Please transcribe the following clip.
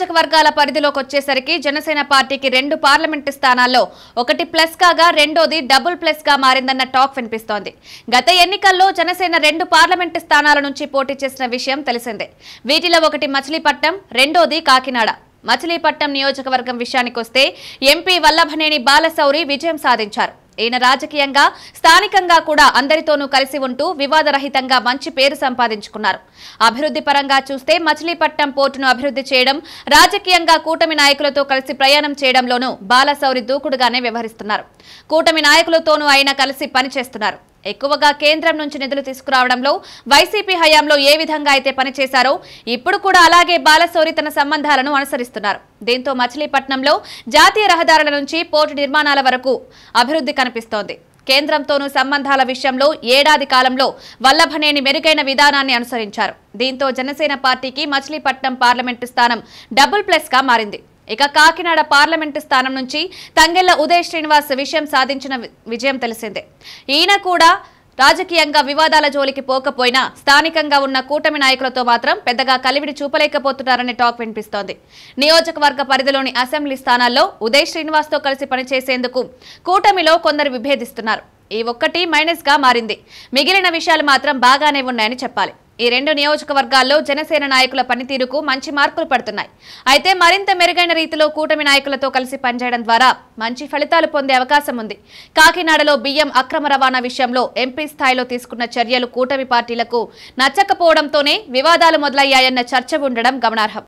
నియోజకవర్గాల పరిధిలోకి వచ్చేసరికి జనసేన పార్టీకి 2 పార్లమెంటు స్థానాల్లో ఒకటి ప్లస్ కాగా రెండోది డబుల్ ప్లస్ గా మారిందన్న టాక్ వినిపిస్తోంది. గత ఎన్నికల్లో జనసేన 2 పార్లమెంటు స్థానాల నుంచి పోటీ చేసిన విషయం తెలిసిందే. వీటిలో ఒకటి మచిలీపట్నం, రెండోది కాకినాడ. మచిలీపట్నం నియోజకవర్గం విషయానికొస్తే ఎంపీ వల్లభనేని బాలశౌరి విజయం సాధించారు. ఈయన రాజకీయంగా స్థానికంగా కూడా అందరితోనూ కలిసి ఉంటూ వివాదరహితంగా మంచి పేరు సంపాదించుకున్నారు. అభివృద్ధి పరంగా చూస్తే మచిలీపట్నం పోర్టును అభివృద్ధి చేయడం, రాజకీయంగా కూటమి నాయకులతో కలిసి ప్రయాణం చేయడంలోనూ బాలశౌరి దూకుడుగానే వ్యవహరిస్తున్నారు. కూటమి నాయకులతోనూ ఆయన కలిసి పనిచేస్తున్నారు. ఎక్కువగా కేంద్రం నుంచి నిధులు తీసుకురావడంలో వైసీపీ హయాంలో ఏ విధంగా అయితే పనిచేశారో ఇప్పుడు కూడా అలాగే బాలశౌరి తన సంబంధాలను అనుసరిస్తున్నారు. దీంతో మచిలీపట్నంలో జాతీయ రహదారుల నుంచి పోర్టు నిర్మాణాల వరకు అభివృద్ధి కనిపిస్తోంది. కేంద్రంతోనూ సంబంధాల విషయంలో ఏడాది కాలంలో వల్లభనేని మెరుగైన విధానాన్ని అనుసరించారు. దీంతో జనసేన పార్టీకి మచిలీపట్నం పార్లమెంటు స్థానం డబుల్ ప్లస్ గా మారింది. ఇక కాకినాడ పార్లమెంటు స్థానం నుంచి తంగెళ్ల ఉదయ్ శ్రీనివాస్ విషయం సాధించిన విజయం తెలిసిందే. ఈయన కూడా రాజకీయంగా వివాదాల జోలికి పోకపోయినా స్థానికంగా ఉన్న కూటమి నాయకులతో మాత్రం పెద్దగా కలివిడి చూపలేకపోతున్నారనే టాక్ వినిపిస్తోంది. నియోజకవర్గ పరిధిలోని అసెంబ్లీ స్థానాల్లో ఉదయ్ శ్రీనివాస్ తో కలిసి పనిచేసేందుకు కూటమిలో కొందరు విభేదిస్తున్నారు. ఈ ఒక్కటి మైనస్ గా మారింది. మిగిలిన విషయాలు మాత్రం బాగానే ఉన్నాయని చెప్పాలి. ఈ 2 నియోజకవర్గాల్లో జనసేన నాయకుల పనితీరుకు మంచి మార్కులు పడుతున్నాయి. అయితే మరింత మెరుగైన రీతిలో కూటమి నాయకులతో కలిసి పనిచేయడం ద్వారా మంచి ఫలితాలు పొందే అవకాశం ఉంది. కాకినాడలో బియ్యం అక్రమ రవాణా విషయంలో ఎంపీ స్థాయిలో తీసుకున్న చర్యలు కూటమి పార్టీలకు నచ్చకపోవడంతోనే వివాదాలు మొదలయ్యాయన్న చర్చ ఉండడం గమనార్హం.